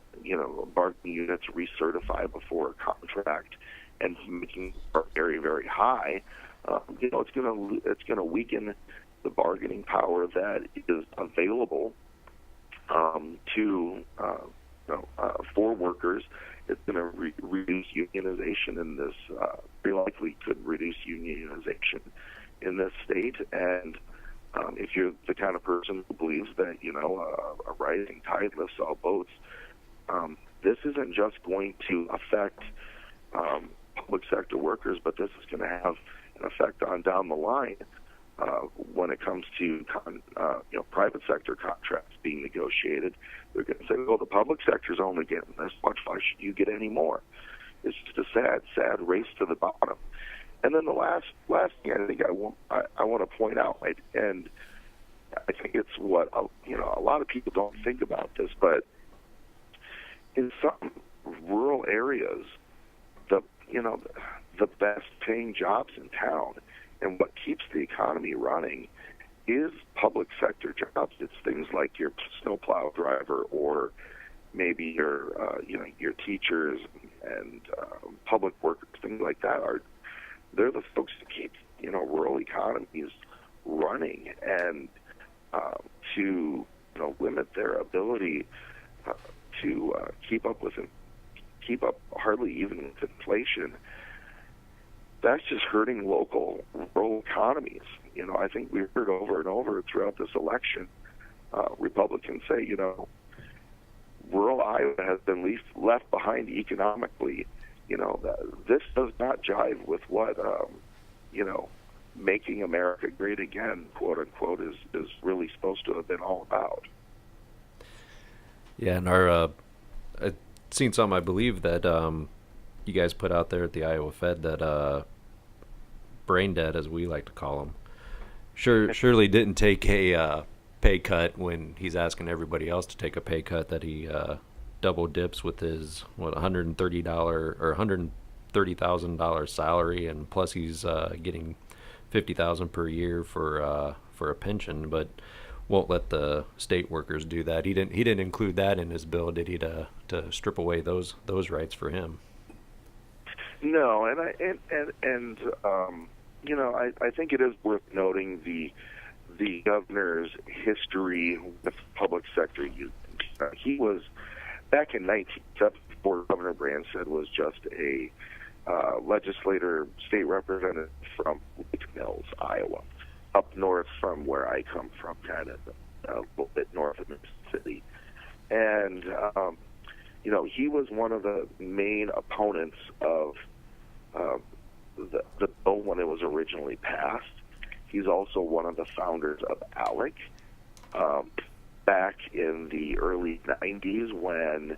bargaining units recertify before a contract and making it very, very high. It's going to weaken the bargaining power that is available for workers. It's going to reduce unionization in this. Very likely could reduce unionization in this state. And if you're the kind of person who believes that a rising tide lifts all boats, this isn't just going to affect public sector workers, but this is going to have an effect on down the line when it comes to private sector contracts being negotiated. They're going to say, well, the public sector's only getting this much. Why should you get any more? It's just a sad race to the bottom. And then the last thing I think I want to point out, right, and I think it's what a lot of people don't think about this, but in some rural areas, the best paying jobs in town and what keeps the economy running is public sector jobs. It's things like your snowplow driver, or maybe your teachers and public workers, things like that. They're the folks that keep rural economies running, and to limit their ability to keep up hardly even with inflation. That's just hurting local rural economies. I think we've heard over and over throughout this election, Republicans say, rural Iowa has been left behind economically. This does not jive with what, making America great again, quote unquote, is really supposed to have been all about. Yeah, and I've seen some, I believe, that you guys put out there at the Iowa Fed that brain dead, as we like to call them, surely didn't take a pay cut when he's asking everybody else to take a pay cut, that he double dips with his $130 or $130,000 salary, and plus he's getting $50,000 per year for a pension. But won't let the state workers do that. He didn't include that in his bill, did he, to strip away those rights for him? No, and I think it is worth noting the governor's history with public sector unions. He was, back in 1974, Governor Branstad was just a legislator, state representative from Lake Mills, Iowa, up north from where I come from, kind of a little bit north of Mississippi. And, he was one of the main opponents of the bill when it was originally passed. He's also one of the founders of ALEC back in the early 90s when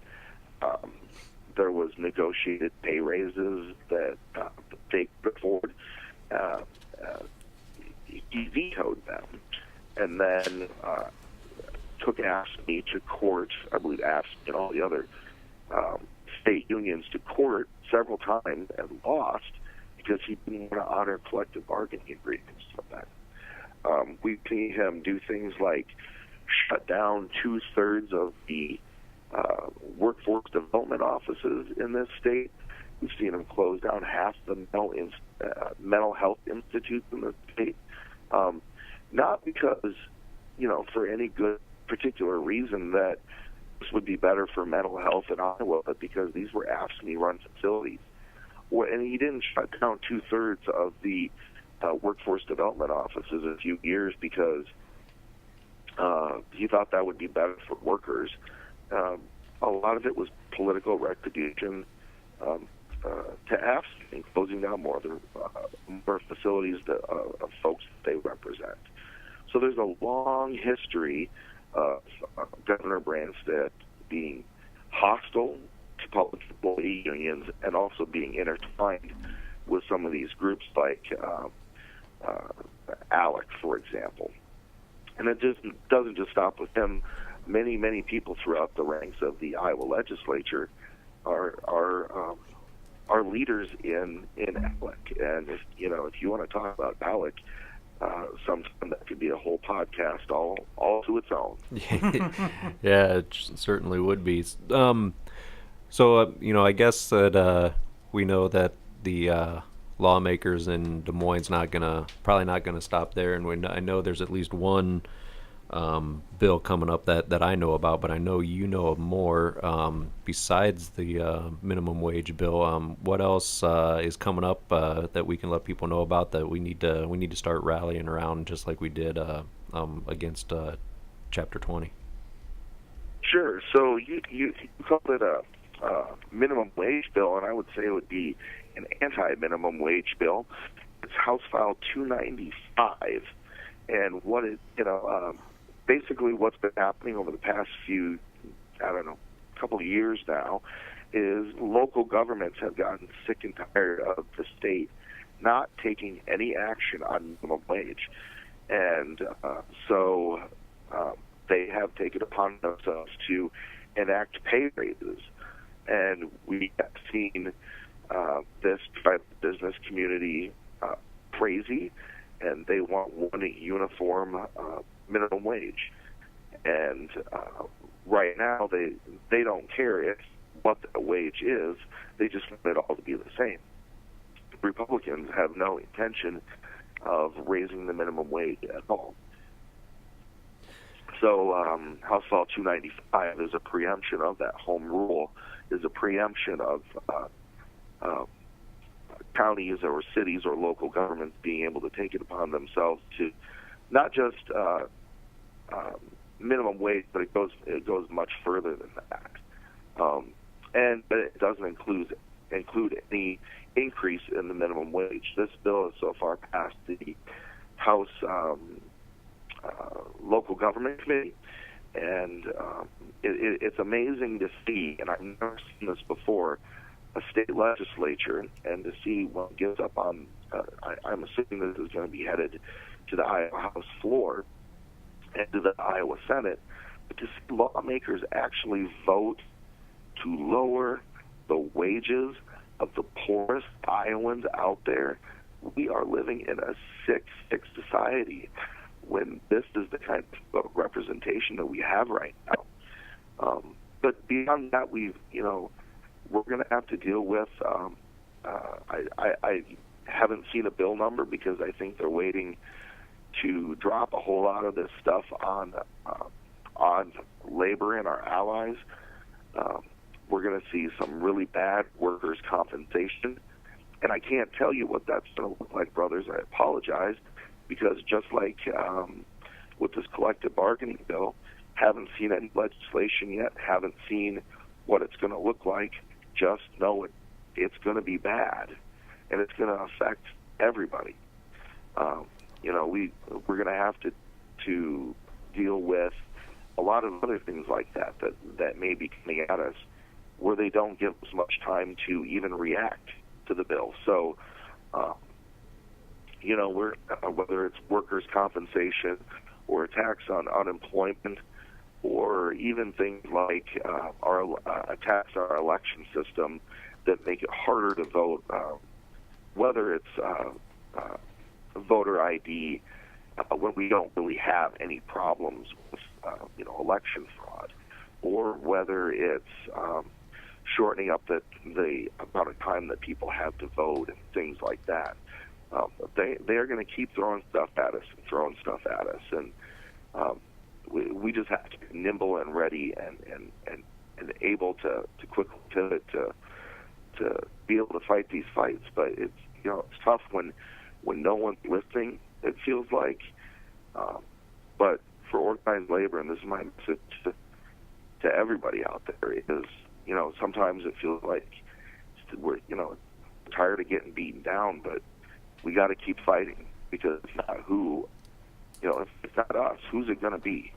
there was negotiated pay raises that they put forward. He vetoed them and then took AFSCME to court, I believe AFSCME and all the other state unions to court several times and lost because he didn't want to honor collective bargaining agreements from that. We've seen him do things like shut down 2/3 of the workforce development offices in this state. We've seen him close down half the mental health institutes in the state. Not because, for any good particular reason that this would be better for mental health in Iowa, but because these were AFSCME-run facilities. And he didn't shut down 2/3 of the workforce development offices in a few years because he thought that would be better for workers. A lot of it was political retribution to AFSCME, closing down more facilities of folks that they represent. So there's a long history of Governor Branstad being hostile to public employee unions and also being intertwined with some of these groups like ALEC, for example. And it just doesn't just stop with him. Many, many people throughout the ranks of the Iowa legislature are leaders in ALEC. And if you want to talk about ALEC, sometime that could be a whole podcast all to its own. Yeah, it certainly would be. I guess that we know that the lawmakers in Des Moines probably not gonna stop there, and I know there's at least one bill coming up that I know about, but I know you know of more besides the minimum wage bill. What else is coming up that we can let people know about that we need to start rallying around, just like we did against Chapter 20? Sure. So you called it a minimum wage bill, and I would say it would be an anti-minimum wage bill. It's House File 295, and basically what's been happening over the past couple of years now is local governments have gotten sick and tired of the state not taking any action on minimum wage. And so they have taken upon themselves to enact pay raises. And we have seen this by the business community crazy, and they want one uniform minimum wage. And right now they don't care what the wage is. They just want it all to be the same. Republicans have no intention of raising the minimum wage at all. So House File 295 is a preemption of that home rule, is a preemption of counties or cities or local governments being able to take it upon themselves to not just minimum wage, but it goes much further than that. But it doesn't include any increase in the minimum wage. This bill has so far passed the House Local Government Committee, and it's amazing to see, and I've never seen this before, a state legislature, and to see what gives up on, I'm assuming this is going to be headed to the Iowa House floor and to the Iowa Senate, but to see lawmakers actually vote to lower the wages of the poorest Iowans out there. We are living in a sick society when this is the kind of representation that we have right now. But beyond that, we're going to have to deal with. I haven't seen a bill number because I think they're waiting to drop a whole lot of this stuff on labor and our allies. We're going to see some really bad workers' compensation, and I can't tell you what that's going to look like, brothers. I apologize, because just like with this collective bargaining bill, haven't seen any legislation yet, haven't seen what it's going to look like. Just know it's going to be bad, and it's going to affect everybody. We're going to have to deal with a lot of other things like that may be coming at us, where they don't give us much time to even react to the bill. So, whether it's workers' compensation or a tax on unemployment, or even things like a tax on our election system that make it harder to vote, whether it's voter ID, when we don't really have any problems with election fraud, or whether it's shortening up the amount of time that people have to vote and things like that. They are going to keep throwing stuff at us, and we just have to be nimble and ready and able to quickly pivot to be able to fight these fights. But it's tough when no one's listening, it feels like. But for organized labor, and this is my message to everybody out there, is sometimes it feels like we're tired of getting beaten down, but we got to keep fighting, because if not if it's not us, who's it going to be?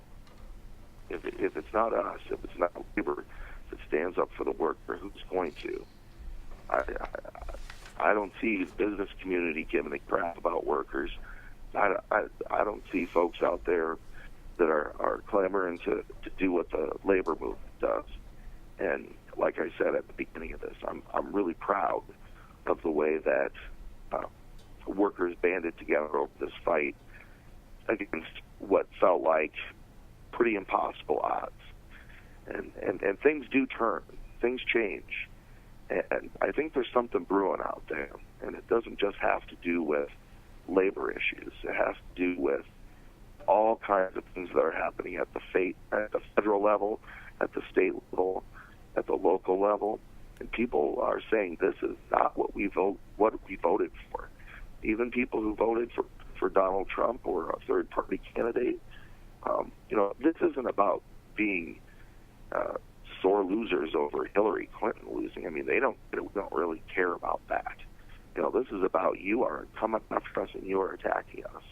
If it's not us, if it's not labor that stands up for the worker, who's going to? I don't see the business community giving a crap about workers. I don't see folks out there that are clamoring to do what the labor movement does. And like I said at the beginning of this, I'm really proud of the way that workers banded together over this fight against what felt like pretty impossible odds. And things do turn, things change. And I think there's something brewing out there, and it doesn't just have to do with labor issues. It has to do with all kinds of things that are happening at the federal level, at the state level, at the local level, and people are saying this is not what we voted for. Even people who voted for Donald Trump or a third-party candidate, this isn't about being sore losers over Hillary Clinton losing. I mean, we don't really care about that. This is about you are coming after us and you are attacking us,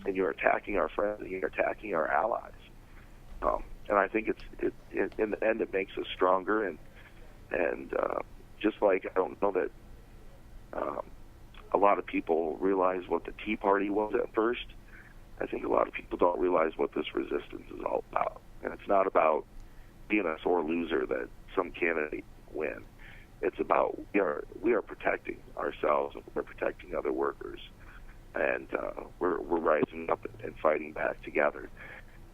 and you're attacking our friends and you're attacking our allies. And I think in the end it makes us stronger. And just like I don't know that a lot of people realize what the Tea Party was at first, I think a lot of people don't realize what this resistance is all about. And it's not about being a sore loser that some candidate win. It's about we are protecting ourselves and we're protecting other workers, and we're rising up and fighting back together.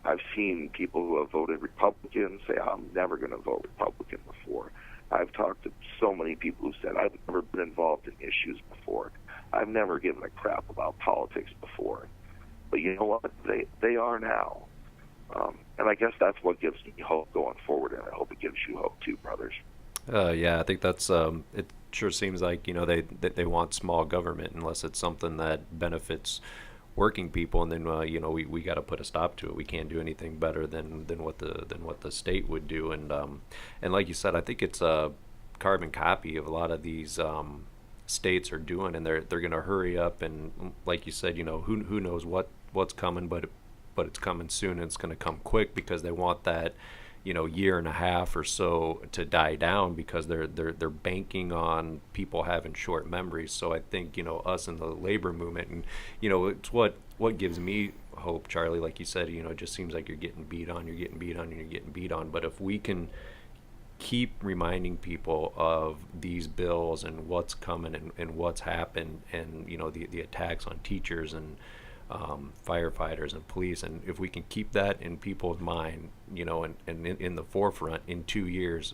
I've seen people who have voted Republican say, I'm never going to vote Republican before. I've talked to so many people who said, I've never been involved in issues before. I've never given a crap about politics before. But you know what? They are now. And I guess that's what gives me hope going forward, and I hope it gives you hope too, brothers. Yeah, I think that's it. Sure seems like they want small government unless it's something that benefits working people, and then we got to put a stop to it. We can't do anything better than what the state would do, and like you said, I think it's a carbon copy of a lot of these states are doing, and they're going to hurry up, and like you said, who knows what's coming, but it's coming soon, and it's going to come quick because they want that year and a half or so to die down, because they're banking on people having short memories. So I think us in the labor movement, and it's what gives me hope, Charlie. Like you said, it just seems like you're getting beat on. But if we can keep reminding people of these bills and what's coming and what's happened, and the attacks on teachers and firefighters and police, and if we can keep that in people's mind, and in the forefront in 2 years,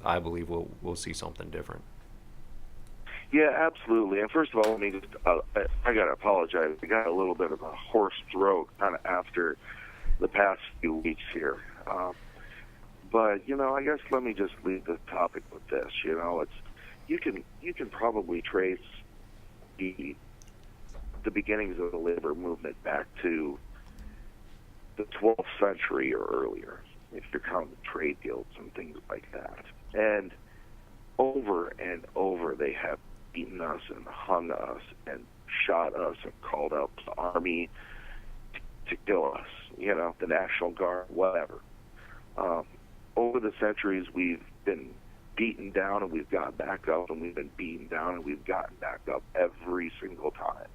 I believe we'll see something different. Yeah, absolutely. And first of all, let me just, I got to apologize. I got a little bit of a hoarse throat kind of after the past few weeks here. But, I guess let me just leave the topic with this. You can probably trace the beginnings of the labor movement back to the 12th century or earlier, if you're counting trade guilds and things like that. And over they have beaten us and hung us and shot us and called out the army to kill us, the National Guard, whatever. Over the centuries, we've been beaten down and we've got back up, and we've been beaten down and we've gotten back up every single time.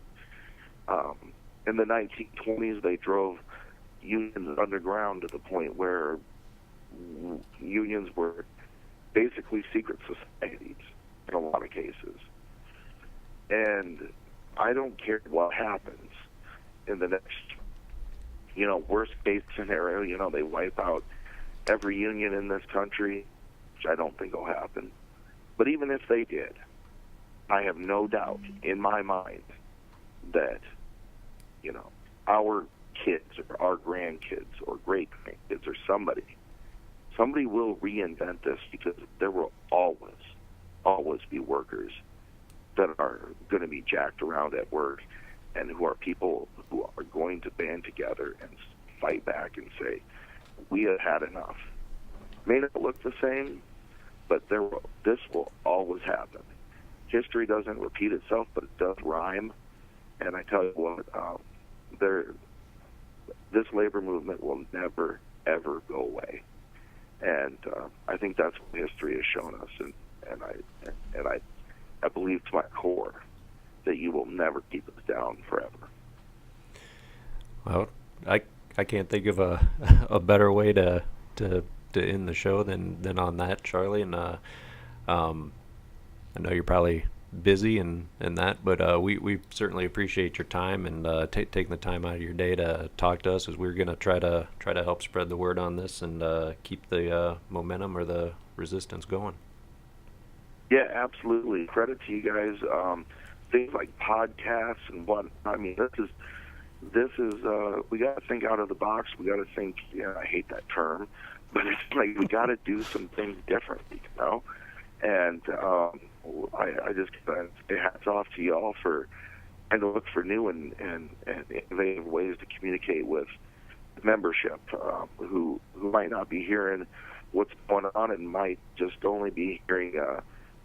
In the 1920s, they drove unions underground to the point where unions were basically secret societies in a lot of cases. And I don't care what happens in the next, worst case scenario, they wipe out every union in this country, which I don't think will happen. But even if they did, I have no doubt in my mind that, our kids or our grandkids or great-grandkids or somebody will reinvent this, because there will always be workers that are going to be jacked around at work, and who are people who are going to band together and fight back and say, we have had enough. May not look the same, but this will always happen. History doesn't repeat itself, but it does rhyme. And I tell you what, this labor movement will never, ever go away. And I think that's what history has shown us. And I believe to my core that you will never keep us down forever. Well, I can't think of a better way to end the show than on that, Charlie. And I know you're probably busy and that, but we certainly appreciate your time and taking the time out of your day to talk to us, as we're going to try to help spread the word on this and keep the momentum or the resistance going. Yeah, absolutely. Credit to you guys. Things like podcasts and what. I mean, this is we got to think out of the box. We got to think. I hate that term, but it's like we got to do some things differently, And I just say hats off to y'all for trying to look for new and innovative ways to communicate with membership who might not be hearing what's going on and might just only be hearing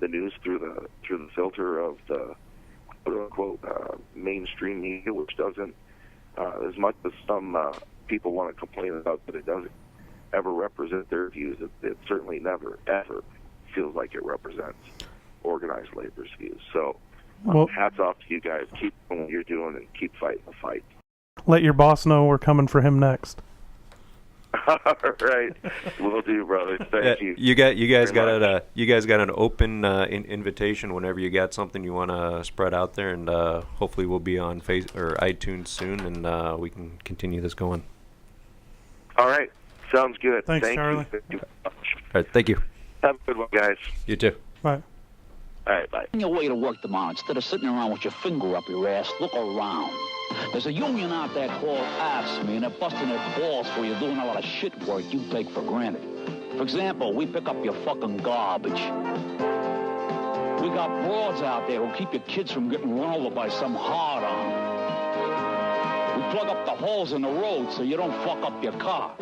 the news through the filter of the quote-unquote mainstream media, which doesn't, as much as some people want to complain about that it doesn't ever represent their views, it certainly never, ever feels like it represents organized labor's views. So hats off to you guys. Keep doing what you're doing and keep fighting the fight. Let your boss know we're coming for him next. All right, will do, brother. Thank you. You guys got an open invitation whenever you got something you want to spread out there, and hopefully we'll be on iTunes soon, and we can continue this going. All right, sounds good. Thanks, Thank Charlie. you. All right, thank you. Have a good one, guys. You too. Bye. All right, bye. Your way to work tomorrow, instead of sitting around with your finger up your ass, look around. There's a union out there called AFSCME, and they're busting their balls for you doing a lot of shit work you take for granted. For example, we pick up your fucking garbage. We got broads out there who keep your kids from getting run over by some hard-on. We plug up the holes in the road so you don't fuck up your car.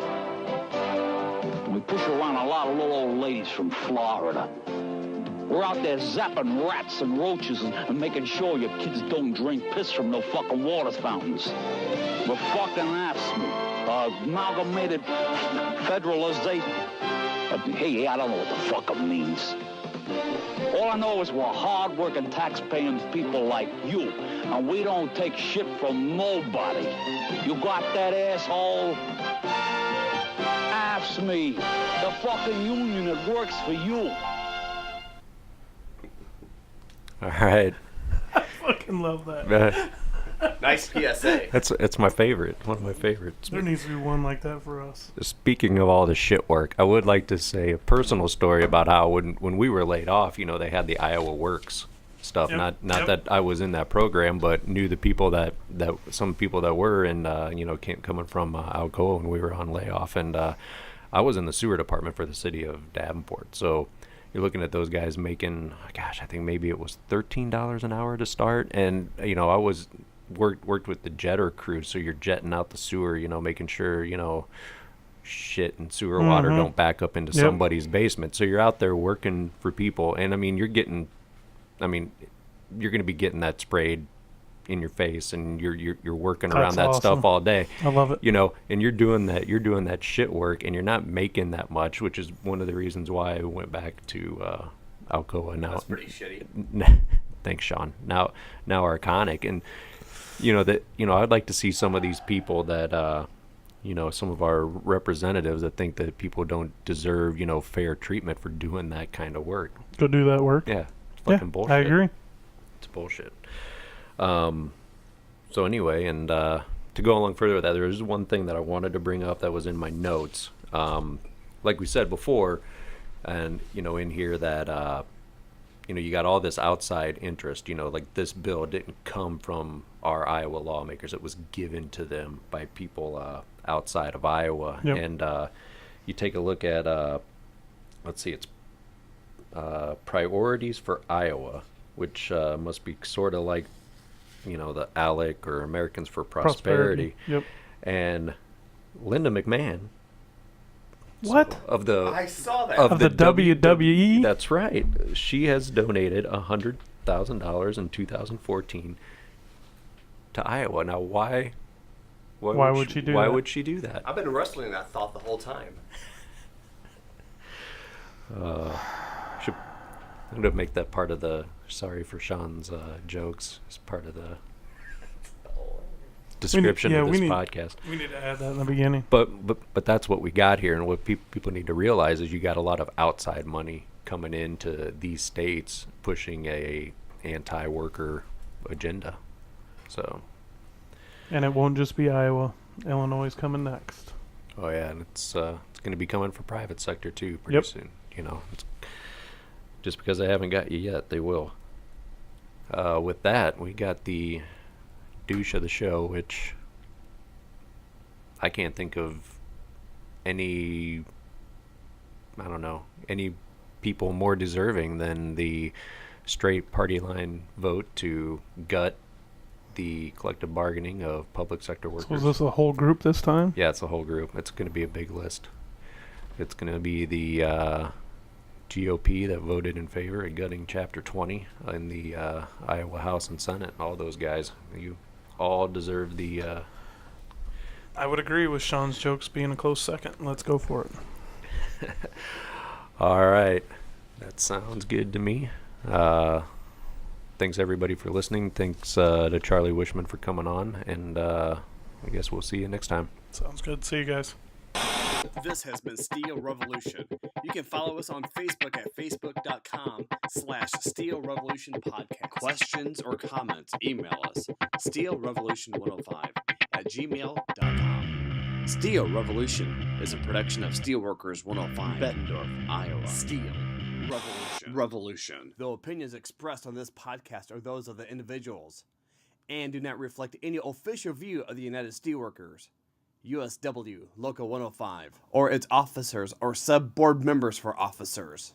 And we push around a lot of little old ladies from Florida. We're out there zapping rats and roaches and making sure your kids don't drink piss from no fucking water fountains. We're fucking AFSCME, Amalgamated Federalization. Hey, I don't know what the fuck it means. All I know is we're hard-working, tax-paying people like you, and we don't take shit from nobody. You got that, asshole? AFSCME, the fucking union that works for you. All right. I fucking love that. Nice PSA. It's my favorite. One of my favorites. There needs to be one like that for us. Speaking of all the shit work, I would like to say a personal story about how when we were laid off, they had the Iowa Works stuff. Yep. Not that I was in that program, but knew the people that some people that were, and coming from Alcoa when we were on layoff, and I was in the sewer department for the city of Davenport. So you're looking at those guys making, gosh, I think maybe it was $13 an hour to start, and I was worked with the jetter crew, so you're jetting out the sewer, making sure shit and sewer water don't back up into somebody's basement. So you're out there working for people, and you're going to be getting that sprayed in your face, and you're working around that stuff all day. I love it. And you're doing that shit work, and you're not making that much, which is one of the reasons why I went back to Alcoa now. That's pretty shitty. Thanks, Sean. Now Arconic, and I'd like to see some of these people that some of our representatives that think that people don't deserve fair treatment for doing that kind of work. Go do that work. Yeah, it's fucking bullshit. I agree. It's bullshit. So anyway, and to go along further with that, there is one thing that I wanted to bring up that was in my notes. Like we said before, and in here that you got all this outside interest. Like this bill didn't come from our Iowa lawmakers; it was given to them by people outside of Iowa. Yep. And you take a look at let's see, it's priorities for Iowa, which must be sort of like the ALEC or Americans for Prosperity. Yep. And Linda McMahon. What? I saw that. Of the WWE? That's right. She has donated $100,000 in 2014 to Iowa. Now, why would she do that? Why would she do that? I've been wrestling that thought the whole time. I'm going to make that part of the sorry for Sean's jokes as part of the description of this podcast. We need to add that in the beginning. But that's what we got here, and what people need to realize is you got a lot of outside money coming into these states pushing a anti-worker agenda. So. And it won't just be Iowa. Illinois is coming next. Oh yeah, and it's going to be coming for private sector too pretty soon. It's, just because they haven't got you yet, they will. With that, we got the douche of the show, which I can't think of any people more deserving than the straight party line vote to gut the collective bargaining of public sector workers. So is this a whole group this time? Yeah, it's a whole group. It's going to be a big list. It's going to be the GOP that voted in favor of gutting Chapter 20 in the Iowa House and Senate. All those guys, you all deserve the... I would agree with Sean's jokes being a close second. Let's go for it. All right. That sounds good to me. Thanks, everybody, for listening. Thanks to Charlie Wishman for coming on. And I guess we'll see you next time. Sounds good. See you guys. This has been Steel Revolution. You can follow us on Facebook at facebook.com/Steel Revolution Podcast. Questions or comments, email us steelrevolution105@gmail.com. Steel Revolution is a production of Steelworkers 105, Bettendorf, Iowa. Steel Revolution. The opinions expressed on this podcast are those of the individuals and do not reflect any official view of the United Steelworkers, USW Local 105, or its officers or sub-board members for officers.